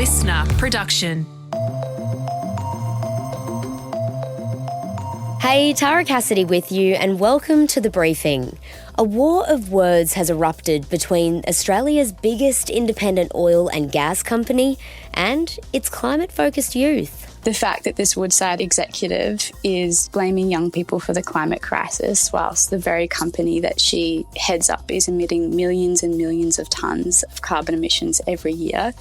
listener production. Hey, Tara Cassidy with you and welcome to The Briefing. A war of words has erupted between Australia's biggest independent oil and gas company and its climate-focused youth. The fact that this Woodside executive is blaming young people for the climate crisis whilst the very company that she heads up is emitting millions and millions of tonnes of carbon emissions every year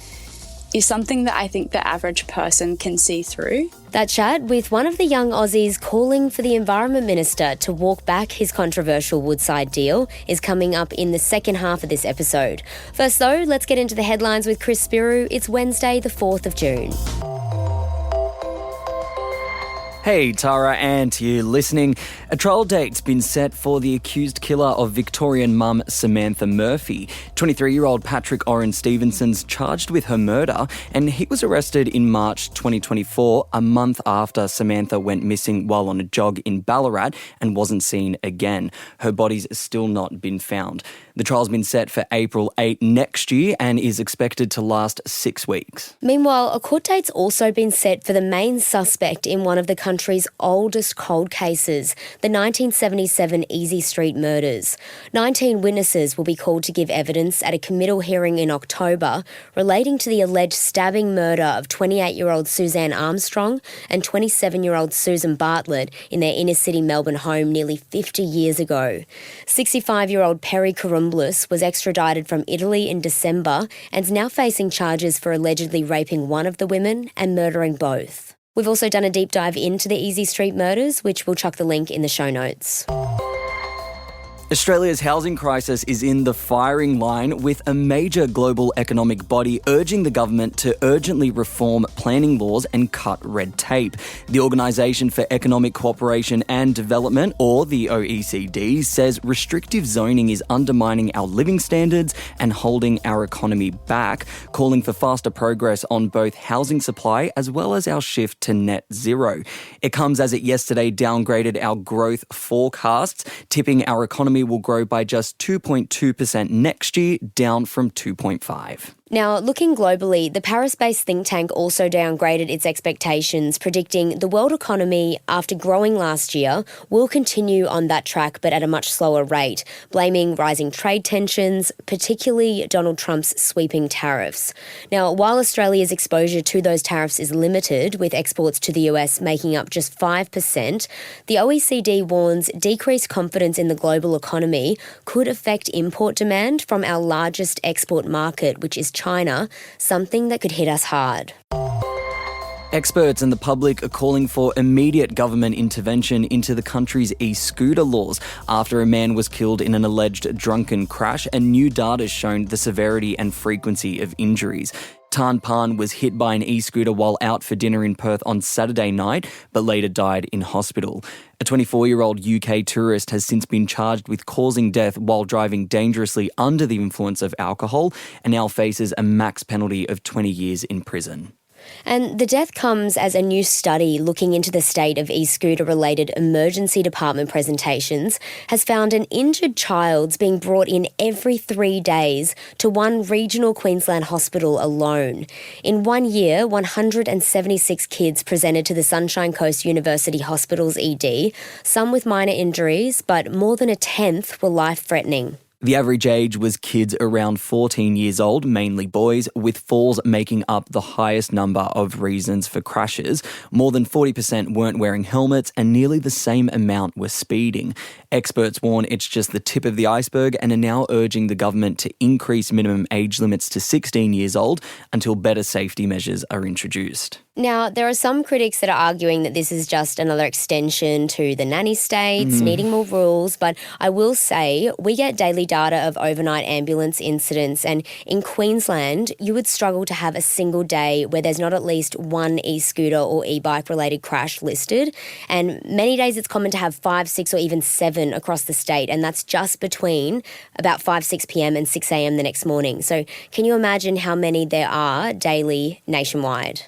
is something that I think the average person can see through. That chat with one of the young Aussies calling for the Environment Minister to walk back his controversial Woodside deal is coming up in the second half of this episode. First though, let's get into the headlines with Chris Spiru. It's Wednesday, the 4th of June. Hey Tara, and to you listening. A trial date's been set for the accused killer of Victorian mum Samantha Murphy. 23-year-old Patrick Oren Stevenson's charged with her murder, and he was arrested in March 2024, a month after Samantha went missing while on a jog in Ballarat and wasn't seen again. Her body's still not been found. The trial's been set for April 8 next year and is expected to last 6 weeks. Meanwhile, a court date's also been set for the main suspect in one of the country's oldest cold cases, the 1977 Easy Street murders. 19 witnesses will be called to give evidence at a committal hearing in October relating to the alleged stabbing murder of 28-year-old Suzanne Armstrong and 27-year-old Susan Bartlett in their inner-city Melbourne home nearly 50 years ago. 65-year-old Perry Corumblus was extradited from Italy in December and is now facing charges for allegedly raping one of the women and murdering both. We've also done a deep dive into the Easy Street murders, which we'll chuck the link in the show notes. Australia's housing crisis is in the firing line, with a major global economic body urging the government to urgently reform planning laws and cut red tape. The Organisation for Economic Cooperation and Development, or the OECD, says restrictive zoning is undermining our living standards and holding our economy back, calling for faster progress on both housing supply as well as our shift to net zero. It comes as it yesterday downgraded our growth forecasts, tipping our economy will grow by just 2.2% next year, down from 2.5%. Now, looking globally, the Paris-based think tank also downgraded its expectations, predicting the world economy, after growing last year, will continue on that track but at a much slower rate, blaming rising trade tensions, particularly Donald Trump's sweeping tariffs. Now, while Australia's exposure to those tariffs is limited, with exports to the US making up just 5%, the OECD warns decreased confidence in the global economy could affect import demand from our largest export market, which is China, something that could hit us hard. Experts and the public are calling for immediate government intervention into the country's e-scooter laws after a man was killed in an alleged drunken crash and new data has shown the severity and frequency of injuries. Tan Pan was hit by an e-scooter while out for dinner in Perth on Saturday night, but later died in hospital. A 24-year-old UK tourist has since been charged with causing death while driving dangerously under the influence of alcohol and now faces a max penalty of 20 years in prison. And the death comes as a new study looking into the state of e-scooter-related emergency department presentations has found an injured child's being brought in every 3 days to one regional Queensland hospital alone. In 1 year, 176 kids presented to the Sunshine Coast University Hospital's ED, some with minor injuries, but more than a tenth were life-threatening. The average age was kids around 14 years old, mainly boys, with falls making up the highest number of reasons for crashes. More than 40% weren't wearing helmets and nearly the same amount were speeding. Experts warn it's just the tip of the iceberg and are now urging the government to increase minimum age limits to 16 years old until better safety measures are introduced. Now, there are some critics that are arguing that this is just another extension to the nanny states, needing more rules, but I will say we get daily data of overnight ambulance incidents, and in Queensland, you would struggle to have a single day where there's not at least one e-scooter or e-bike related crash listed, and many days it's common to have 5, 6 or even 7 across the state, and that's just between about 5, 6 p.m. and 6 a.m. the next morning. So can you imagine how many there are daily nationwide?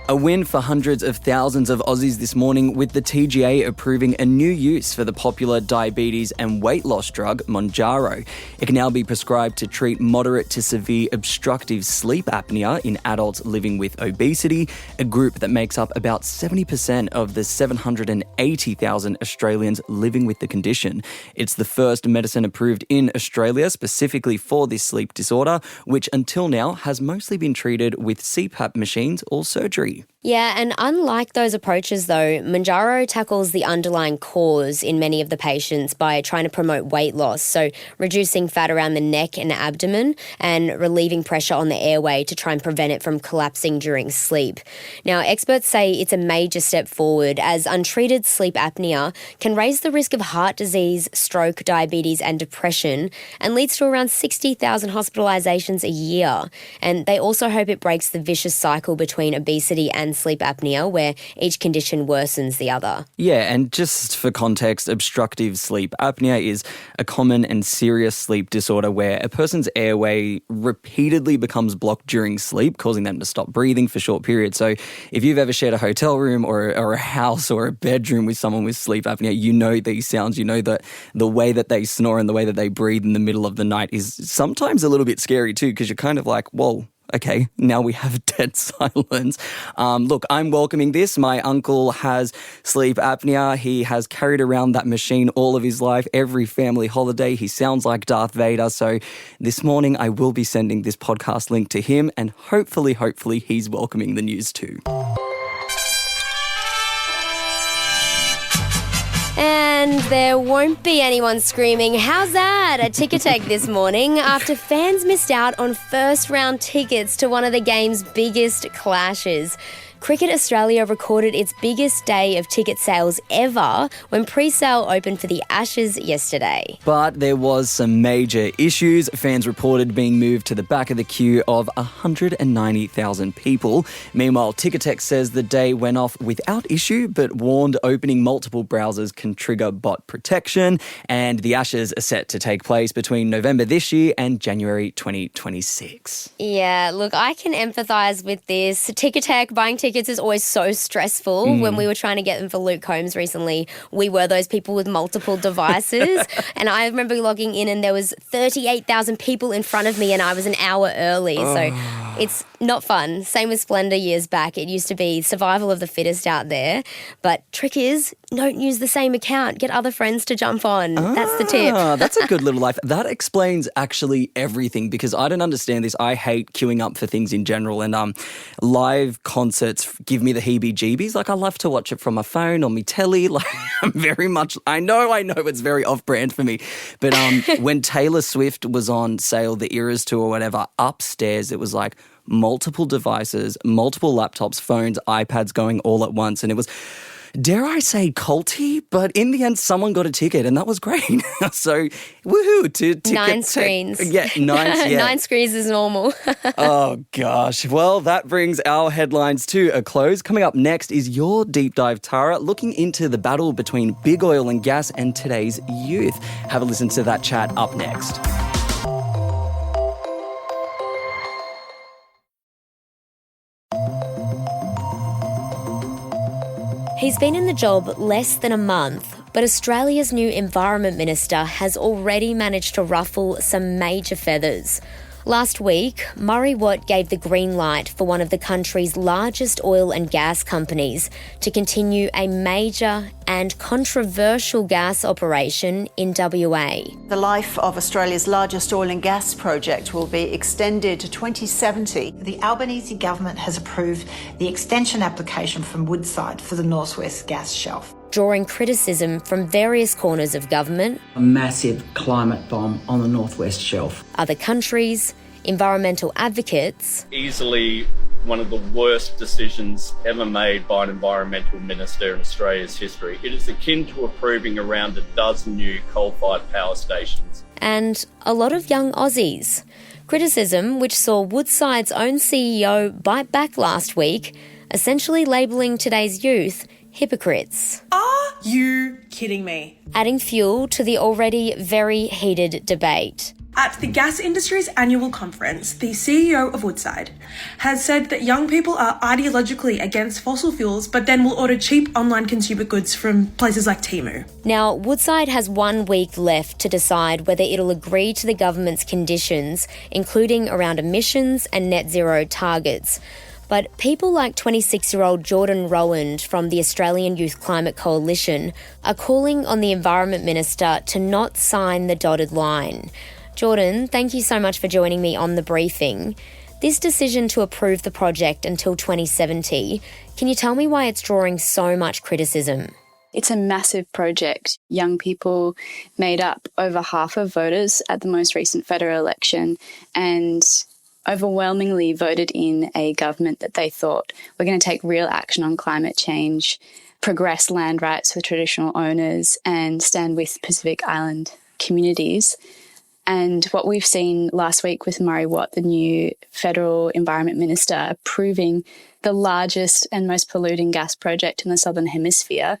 A win for hundreds of thousands of Aussies this morning with the TGA approving a new use for the popular diabetes and weight loss drug Mounjaro. It can now be prescribed to treat moderate to severe obstructive sleep apnea in adults living with obesity, a group that makes up about 70% of the 780,000 Australians living with the condition. It's the first medicine approved in Australia specifically for this sleep disorder, which until now has mostly been treated with CPAP machines or surgery. Yeah, and unlike those approaches though, Mounjaro tackles the underlying cause in many of the patients by trying to promote weight loss, so reducing fat around the neck and abdomen and relieving pressure on the airway to try and prevent it from collapsing during sleep. Now, experts say it's a major step forward as untreated sleep apnea can raise the risk of heart disease, stroke, diabetes and depression and leads to around 60,000 hospitalisations a year. And they also hope it breaks the vicious cycle between obesity and sleep apnea, where each condition worsens the other. Yeah, and just for context, obstructive sleep apnea is a common and serious sleep disorder where a person's airway repeatedly becomes blocked during sleep, causing them to stop breathing for short periods. So if you've ever shared a hotel room or a house or a bedroom with someone with sleep apnea, you know these sounds, you know that the way that they snore and the way that they breathe in the middle of the night is sometimes a little bit scary too, because you're kind of like, whoa, okay, now we have dead silence. Look, I'm welcoming this. My uncle has sleep apnea. He has carried around that machine all of his life, every family holiday. He sounds like Darth Vader. So this morning I will be sending this podcast link to him and hopefully he's welcoming the news too. And there won't be anyone screaming, "How's that?" at Ticketek this morning after fans missed out on first-round tickets to one of the game's biggest clashes. Cricket Australia recorded its biggest day of ticket sales ever when pre-sale opened for the Ashes yesterday. But there was some major issues. Fans reported being moved to the back of the queue of 190,000 people. Meanwhile, Ticketek says the day went off without issue, but warned opening multiple browsers can trigger bot protection. And the Ashes are set to take place between November this year and January 2026. Yeah, look, I can empathise with this. Ticketek, buying tickets is always so stressful. When we were trying to get them for Luke Combs recently, we were those people with multiple devices. And I remember logging in and there was 38,000 people in front of me and I was an hour early. So it's not fun. Same with Splendor years back. It used to be survival of the fittest out there. But trick is, don't use the same account. Get other friends to jump on. That's the tip. That's a good little life. That explains actually everything because I don't understand this. I hate queuing up for things in general and live concerts give me the heebie-jeebies. Like I love to watch it from my phone or my telly. Like I'm very much, I know it's very off-brand for me. But when Taylor Swift was on sale, the Eras tour or whatever, upstairs it was like multiple devices, multiple laptops, phones, iPads going all at once. And it was, dare I say, culty? But in the end, someone got a ticket and that was great. So, woohoo, to ticket. 9 screens. Yeah, 9. Yeah. 9 screens is normal. Oh, gosh. Well, that brings our headlines to a close. Coming up next is your deep dive, Tara, looking into the battle between big oil and gas and today's youth. Have a listen to that chat up next. He's been in the job less than a month, but Australia's new Environment Minister has already managed to ruffle some major feathers. Last week, Murray Watt gave the green light for one of the country's largest oil and gas companies to continue a major and controversial gas operation in WA. The life of Australia's largest oil and gas project will be extended to 2070. The Albanese government has approved the extension application from Woodside for the North West Gas Shelf, drawing criticism from various corners of government, a massive climate bomb on the North West Shelf, other countries, environmental advocates. Easily one of the worst decisions ever made by an environmental minister in Australia's history. It is akin to approving around a dozen new coal-fired power stations. And a lot of young Aussies. Criticism which saw Woodside's own CEO bite back last week, essentially labelling today's youth hypocrites. Are you kidding me? Adding fuel to the already very heated debate. At the gas industry's annual conference, the CEO of Woodside has said that young people are ideologically against fossil fuels, but then will order cheap online consumer goods from places like Temu. Now, Woodside has 1 week left to decide whether it'll agree to the government's conditions, including around emissions and net zero targets. But people like 26-year-old Jordan Rowand from the Australian Youth Climate Coalition are calling on the Environment Minister to not sign the dotted line. Jordan, thank you so much for joining me on the briefing. This decision to approve the project until 2070, can you tell me why it's drawing so much criticism? It's a massive project. Young people made up over half of voters at the most recent federal election and overwhelmingly voted in a government that they thought were going to take real action on climate change, progress land rights for traditional owners, and stand with Pacific Island communities. And what we've seen last week with Murray Watt, the new federal environment minister, approving the largest and most polluting gas project in the Southern Hemisphere,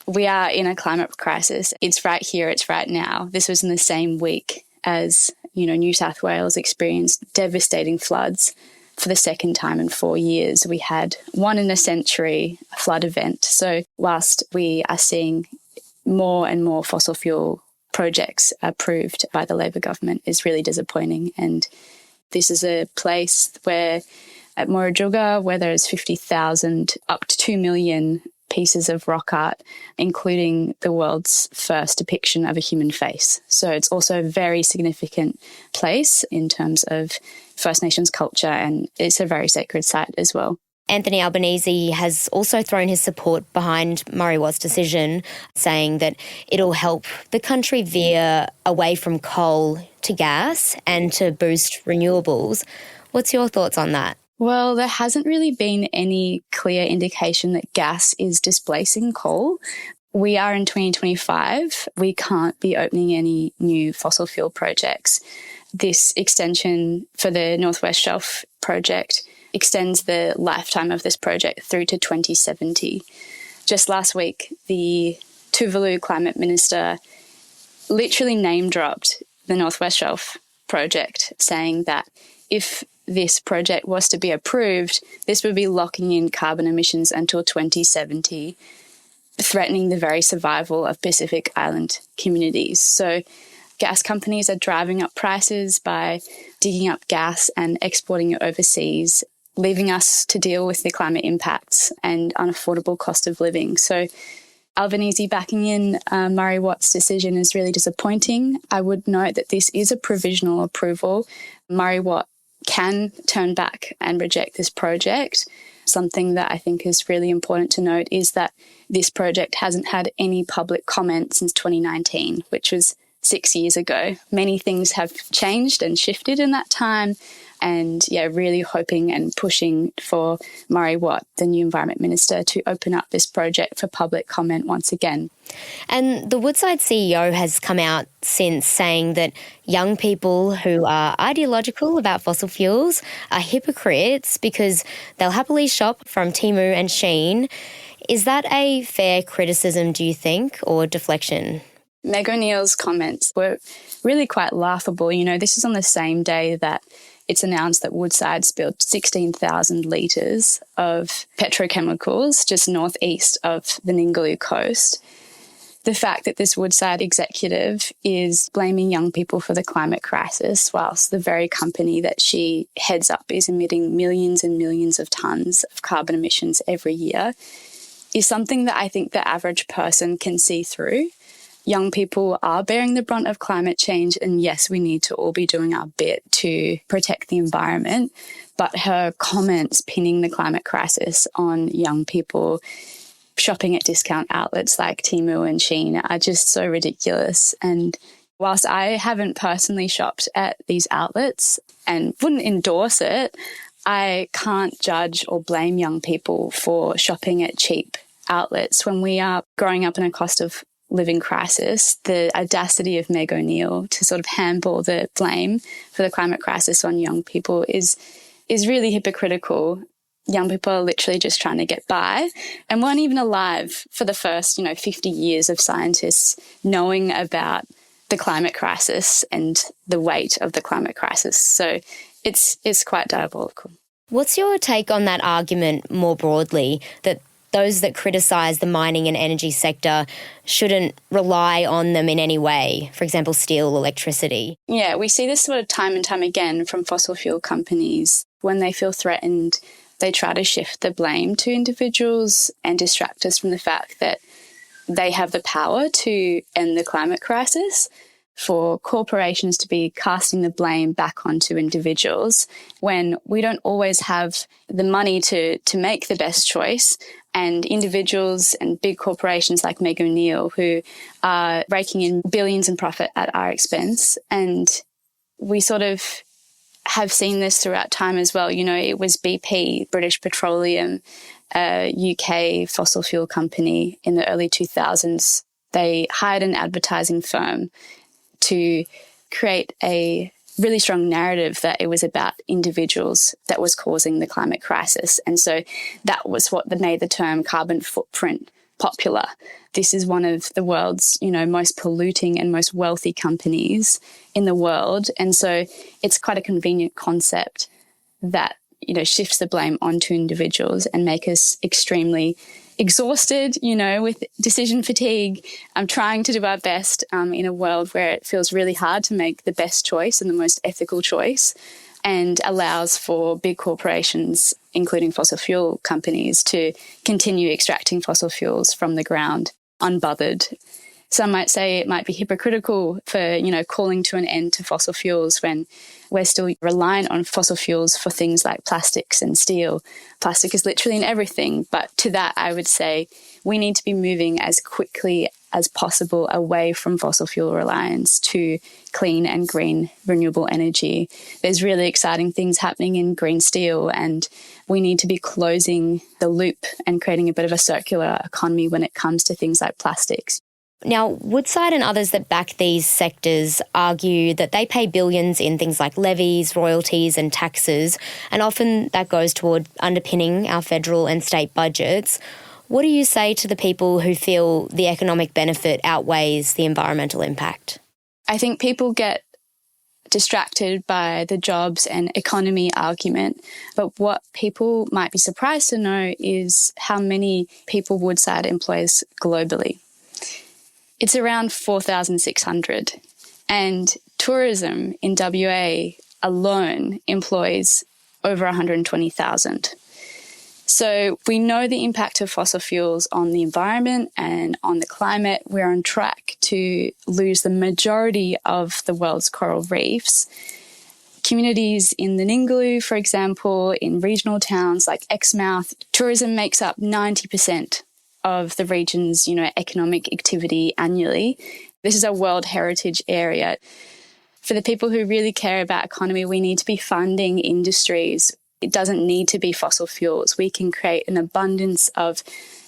we are in a climate crisis. It's right here, it's right now. This was in the same week as, New South Wales experienced devastating floods for the second time in 4 years. We had one in a century flood event. So whilst we are seeing more and more fossil fuel projects approved by the Labor government is really disappointing. And this is a place where at Mounjaro, where there's 50,000 up to 2 million pieces of rock art, including the world's first depiction of a human face. So it's also a very significant place in terms of First Nations culture, and it's a very sacred site as well. Anthony Albanese has also thrown his support behind Murray Watt's decision, saying that it'll help the country veer away from coal to gas and to boost renewables. What's your thoughts on that? Well, there hasn't really been any clear indication that gas is displacing coal. We are in 2025. We can't be opening any new fossil fuel projects. This extension for the North West Shelf project extends the lifetime of this project through to 2070. Just last week, the Tuvalu climate minister literally name-dropped the North West Shelf project, saying that if this project was to be approved, this would be locking in carbon emissions until 2070, threatening the very survival of Pacific Island communities. So gas companies are driving up prices by digging up gas and exporting it overseas, leaving us to deal with the climate impacts and unaffordable cost of living. So Albanese backing in Murray Watt's decision is really disappointing. I would note that this is a provisional approval. Murray Watt can turn back and reject this project. Something that I think is really important to note is that this project hasn't had any public comment since 2019, which was 6 years ago. Many things have changed and shifted in that time. And really hoping and pushing for Murray Watt, the new Environment Minister, to open up this project for public comment once again. And the Woodside CEO has come out since saying that young people who are ideological about fossil fuels are hypocrites because they'll happily shop from Temu and Shein. Is that a fair criticism, do you think, or deflection? Meg O'Neill's comments were really quite laughable. This is on the same day that it's announced that Woodside spilled 16,000 litres of petrochemicals just northeast of the Ningaloo coast. The fact that this Woodside executive is blaming young people for the climate crisis, whilst the very company that she heads up is emitting millions and millions of tonnes of carbon emissions every year, is something that I think the average person can see through. Young people are bearing the brunt of climate change, and yes, we need to all be doing our bit to protect the environment. But her comments pinning the climate crisis on young people shopping at discount outlets like Temu and Shein are just so ridiculous. And whilst I haven't personally shopped at these outlets and wouldn't endorse it, I can't judge or blame young people for shopping at cheap outlets when we are growing up in a cost of living crisis. The audacity of Meg O'Neill to sort of handball the blame for the climate crisis on young people is really hypocritical. Young people are literally just trying to get by and weren't even alive for the first, 50 years of scientists knowing about the climate crisis and the weight of the climate crisis. So it's quite diabolical. What's your take on that argument more broadly, that those that criticise the mining and energy sector shouldn't rely on them in any way, for example, steel, electricity? Yeah, we see this sort of time and time again from fossil fuel companies. When they feel threatened, they try to shift the blame to individuals and distract us from the fact that they have the power to end the climate crisis. For corporations to be casting the blame back onto individuals when we don't always have the money to make the best choice, and individuals and big corporations like Meg O'Neill who are raking in billions in profit at our expense. And we sort of have seen this throughout time as well. You know, it was BP, British Petroleum, a UK fossil fuel company in the early 2000s. They hired an advertising firm to create a really strong narrative that it was about individuals that was causing the climate crisis. And so that was what made the term carbon footprint popular. This is one of the world's, most polluting and most wealthy companies in the world. And so it's quite a convenient concept that, shifts the blame onto individuals and make us extremely exhausted, with decision fatigue. I'm trying to do our best in a world where it feels really hard to make the best choice and the most ethical choice, and allows for big corporations, including fossil fuel companies, to continue extracting fossil fuels from the ground unbothered. Some might say it might be hypocritical for, calling to an end to fossil fuels when we're still reliant on fossil fuels for things like plastics and steel. Plastic is literally in everything. But to that, I would say we need to be moving as quickly as possible away from fossil fuel reliance to clean and green renewable energy. There's really exciting things happening in green steel, and we need to be closing the loop and creating a bit of a circular economy when it comes to things like plastics. Now, Woodside and others that back these sectors argue that they pay billions in things like levies, royalties and taxes, and often that goes toward underpinning our federal and state budgets. What do you say to the people who feel the economic benefit outweighs the environmental impact? I think people get distracted by the jobs and economy argument, but what people might be surprised to know is how many people Woodside employs globally. It's around 4,600, and tourism in WA alone employs over 120,000. So we know the impact of fossil fuels on the environment and on the climate. We're on track to lose the majority of the world's coral reefs. Communities in the Ningaloo, for example, in regional towns like Exmouth, tourism makes up 90% of the region's, economic activity annually. This is a World Heritage Area. For the people who really care about economy, we need to be funding industries. It doesn't need to be fossil fuels. We can create an abundance of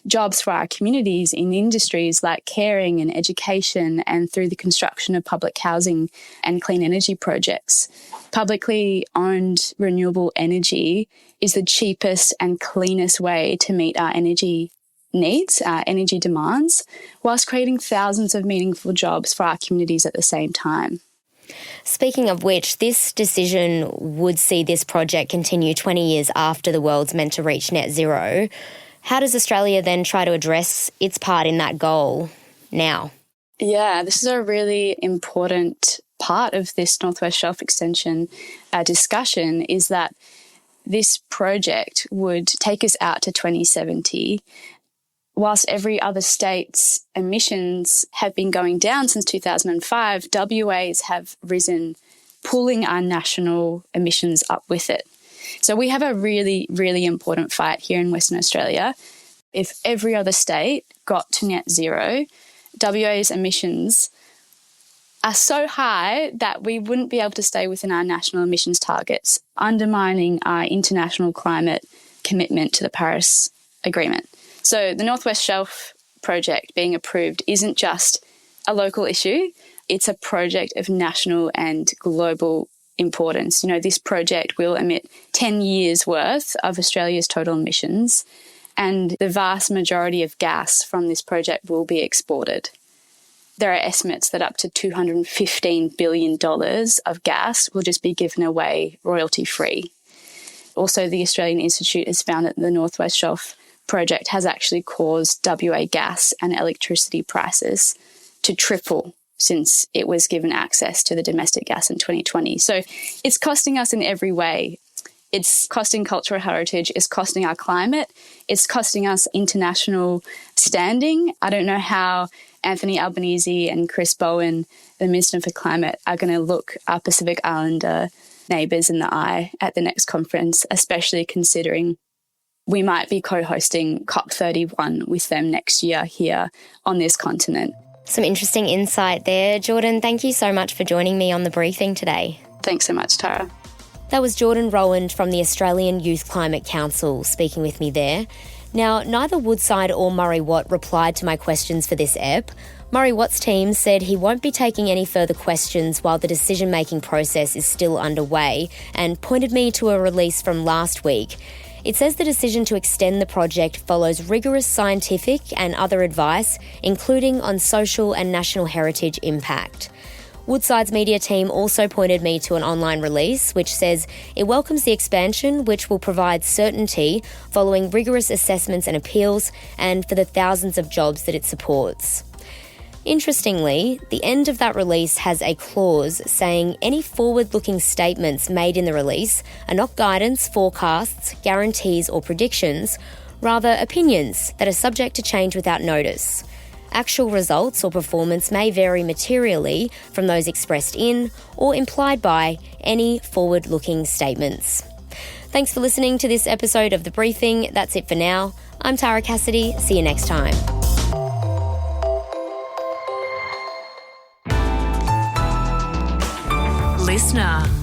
jobs for our communities in industries like caring and education, and through the construction of public housing and clean energy projects. Publicly owned renewable energy is the cheapest and cleanest way to meet our energy needs, our energy demands, whilst creating thousands of meaningful jobs for our communities at the same time. Speaking of which, this decision would see this project continue 20 years after the world's meant to reach net zero. How does Australia then try to address its part in that goal now? Yeah, this is a really important part of this North West Shelf Extension discussion, is that this project would take us out to 2070. Whilst every other state's emissions have been going down since 2005, WA's have risen, pulling our national emissions up with it. So we have a really, really important fight here in Western Australia. If every other state got to net zero, WA's emissions are so high that we wouldn't be able to stay within our national emissions targets, undermining our international climate commitment to the Paris Agreement. So the North West Shelf project being approved isn't just a local issue, it's a project of national and global importance. This project will emit 10 years' worth of Australia's total emissions, and the vast majority of gas from this project will be exported. There are estimates that up to $215 billion of gas will just be given away royalty-free. Also, the Australian Institute has found that the North West Shelf project has actually caused WA gas and electricity prices to triple since it was given access to the domestic gas in 2020. So it's costing us in every way. It's costing cultural heritage, it's costing our climate, it's costing us international standing. I don't know how Anthony Albanese and Chris Bowen, the Minister for Climate, are going to look our Pacific Islander neighbours in the eye at the next conference, especially considering we might be co-hosting COP31 with them next year here on this continent. Some interesting insight there. Jordan, thank you so much for joining me on The Briefing today. Thanks so much, Tara. That was Jordan Rowand from the Australian Youth Climate Council speaking with me there. Now, neither Woodside or Murray Watt replied to my questions for this ep. Murray Watt's team said he won't be taking any further questions while the decision-making process is still underway, and pointed me to a release from last week. It says the decision to extend the project follows rigorous scientific and other advice, including on social and national heritage impact. Woodside's media team also pointed me to an online release which says it welcomes the expansion, which will provide certainty following rigorous assessments and appeals, and for the thousands of jobs that it supports. Interestingly, the end of that release has a clause saying any forward-looking statements made in the release are not guidance, forecasts, guarantees or predictions, rather opinions that are subject to change without notice. Actual results or performance may vary materially from those expressed in or implied by any forward-looking statements. Thanks for listening to this episode of The Briefing. That's it for now. I'm Tara Cassidy. See you next time. Listener.